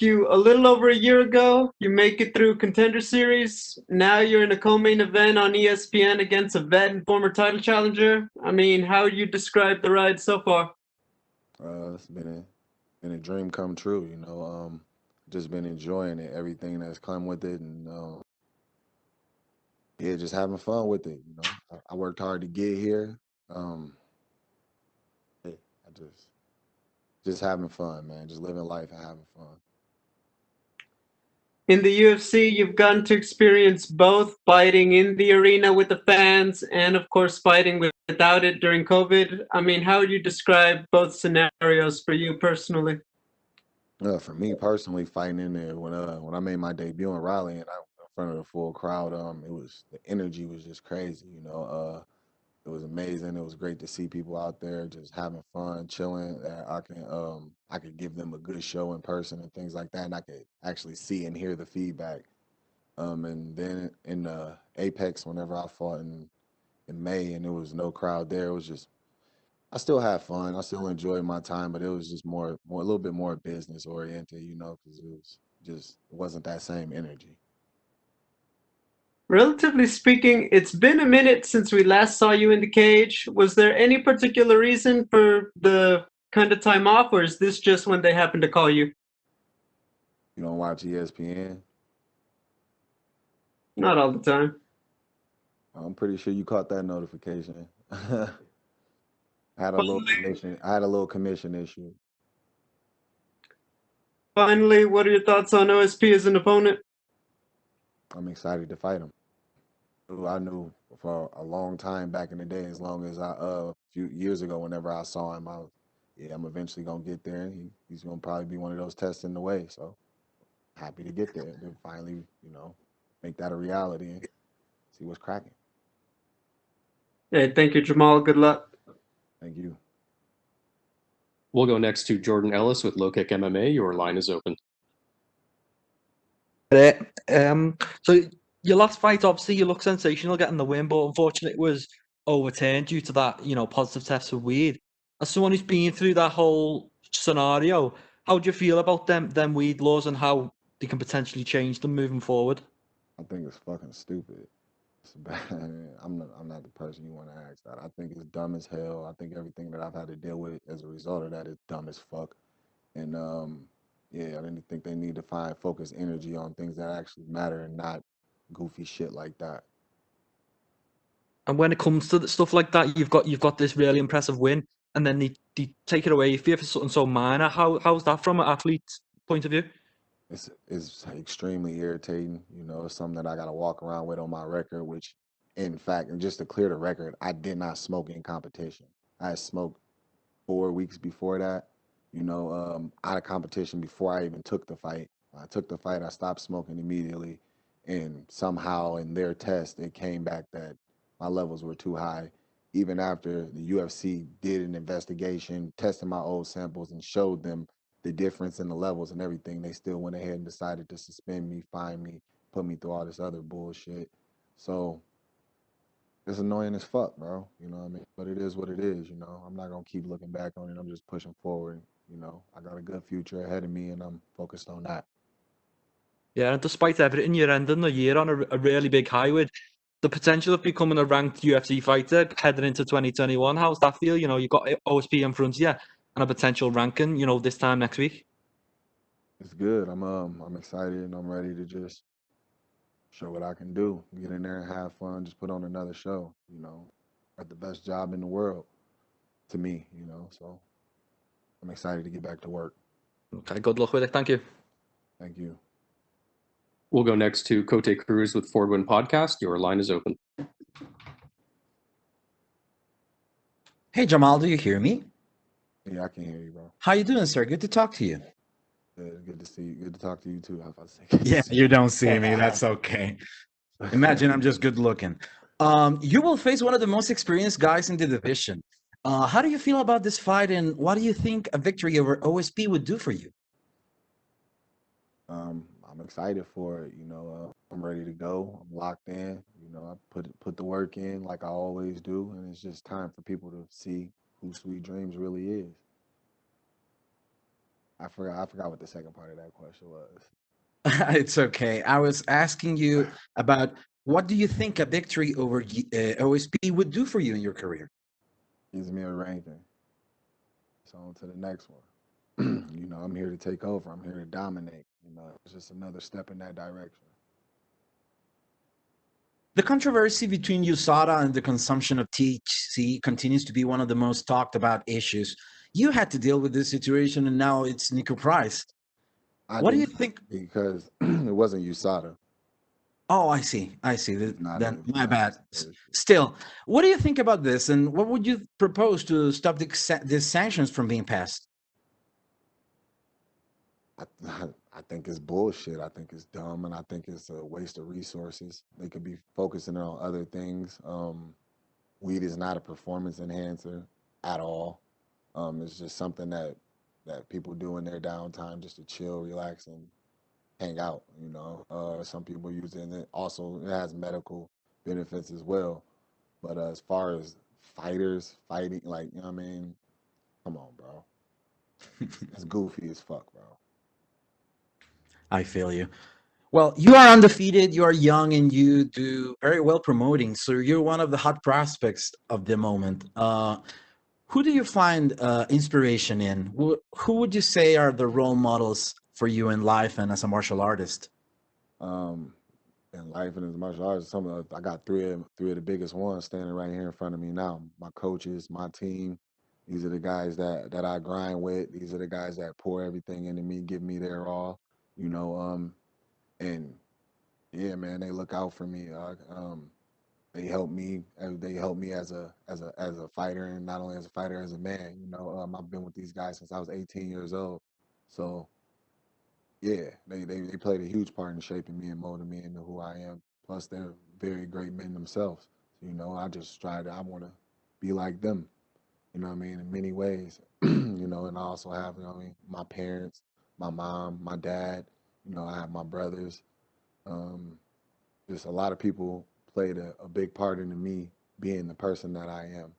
you a little over a year ago. You make it through Contender Series. Now you're in a co-main event on ESPN against a vet and former title challenger. I mean, how would you describe the ride so far? It's been a dream come true, you know. Just been enjoying it, everything that's come with it, and yeah, just having fun with it. You know, I worked hard to get here. Um, yeah, I just having fun, man. Just living life and having fun. In the UFC, you've gotten to experience both fighting in the arena with the fans and, of course, fighting without it during COVID. I mean, how would you describe both scenarios for you personally? For me personally, fighting in there when I made my debut in Raleigh and I in front of the full crowd, it was the energy was just crazy. You know, it was amazing. It was great to see people out there just having fun, chilling. That I could give them a good show in person and things like that, and I could actually see and hear the feedback. And then in Apex, whenever I fought in May, and there was no crowd there, it was just I still had fun. I still enjoyed my time, but it was just a little bit more business oriented, you know, because it wasn't that same energy. Relatively speaking, it's been a minute since we last saw you in the cage. Was there any particular reason for the kind of time off, or is this just when they happened to call you? You don't watch ESPN? Not all the time. I'm pretty sure you caught that notification. Finally, I had a little commission issue. finally, what are your thoughts on OSP as an opponent? I'm excited to fight him. I knew for a long time back in the day, as long as a few years ago, whenever I saw him, yeah, I'm eventually gonna get there, and he's gonna probably be one of those tests in the way. So happy to get there to finally, you know, make that a reality and see what's cracking. Hey, thank you, Jamal. Good luck. Thank you. We'll go next to Jordan Ellis with Low Kick MMA. Your line is open. So your last fight, obviously, you look sensational getting the win, but unfortunately, it was overturned due to that, positive test for weed. As someone who's been through that whole scenario, how do you feel about them weed laws and how they can potentially change them moving forward? I think it's fucking stupid. It's bad. I'm not the person you want to ask that. I think it's dumb as hell. I think everything that I've had to deal with as a result of that is dumb as fuck. And yeah, I didn't think they need to find focus energy on things that actually matter and not goofy shit like that. And when it comes to stuff like that, you've got this really impressive win, and then they take it away for something so minor. How's that from an athlete's point of view? It's extremely irritating. You know, it's something that I got to walk around with on my record. Which, in fact, and just to clear the record, I did not smoke in competition. I had smoked 4 weeks before that. You know, out of competition before I even took the fight. I took the fight. I stopped smoking immediately, and somehow in their test, it came back that my levels were too high. Even after the UFC did an investigation, tested my old samples, and showed them the difference in the levels and everything, they still went ahead and decided to suspend me, fine me, put me through all this other bullshit. So it's annoying as fuck, bro. You know what I mean? But it is what it is, you know. I'm not gonna keep looking back on it. I'm just pushing forward. You know, I got a good future ahead of me and I'm focused on that. Yeah, and despite everything, you're ending the year on a really big high with the potential of becoming a ranked UFC fighter heading into 2021. How's that feel? You've got OSP in front of you and a potential ranking, this time next week. It's good. I'm excited and I'm ready to just show what I can do. Get in there and have fun, just put on another show, you know. Got the best job in the world to me, you know. So I'm excited to get back to work. Okay, good luck with it. Thank you. Thank you. We'll go next to Cote Cruz with Ford Win Podcast. Your line is open. Hey Jamal, do you hear me? Yeah, I can hear you, bro. How you doing, sir? Good to talk to you. Good to see you. Good to talk to you too. I was about to say good to Yeah, see you don't see me. you. That's okay. Imagine I'm just good looking. You will face one of the most experienced guys in the division. How do you feel about this fight, and what do you think a victory over OSP would do for you? I'm excited for it. You know, I'm ready to go. I'm locked in. You know, I put the work in like I always do, and it's just time for people to see who Sweet Dreams really is. I forgot what the second part of that question was. It's okay. I was asking you about what do you think a victory over OSP would do for you in your career? Gives me a ranking. So on to the next one. You know, I'm here to take over. I'm here to dominate. You know, it's just another step in that direction. The controversy between USADA and the consumption of THC continues to be one of the most talked about issues. You had to deal with this situation, and now it's Nico Price. I What do you didn't think? because it wasn't USADA. Oh, I see. I see. It's not Then a my bad. conspiracy. Still, what do you think about this, and what would you propose to stop these sanctions from being passed? I think it's bullshit. I think it's dumb, and I think it's a waste of resources. They could be focusing on other things. Weed is not a performance enhancer at all. It's just something that people do in their downtime just to chill, relax, and hang out. You know, some people use it, and it also it has medical benefits as well. But as far as fighters fighting, like you know what I mean, come on, bro, it's goofy as fuck, bro. I feel you. Well, you are undefeated, you are young, and you do very well promoting. So you're one of the hot prospects of the moment. Who do you find inspiration in? Who would you say are the role models for you in life and as a martial artist? Um, in life and as martial arts, I got three of the biggest ones standing right here in front of me now. My coaches, my team. These are the guys that I grind with. These are the guys that pour everything into me, give me their all. You know, and yeah, man, they look out for me. They help me. They help me as a fighter, and not only as a fighter, as a man. You know, I've been with these guys since I was 18 years old. So yeah, they played a huge part in shaping me and molding me into who I am. Plus, they're very great men themselves. You know, I want to be like them. You know what I mean? In many ways. You know, and I also have, you know what I mean, my parents, my mom, my dad. You know, I have my brothers. Um, just a lot of people played a big part into me being the person that I am.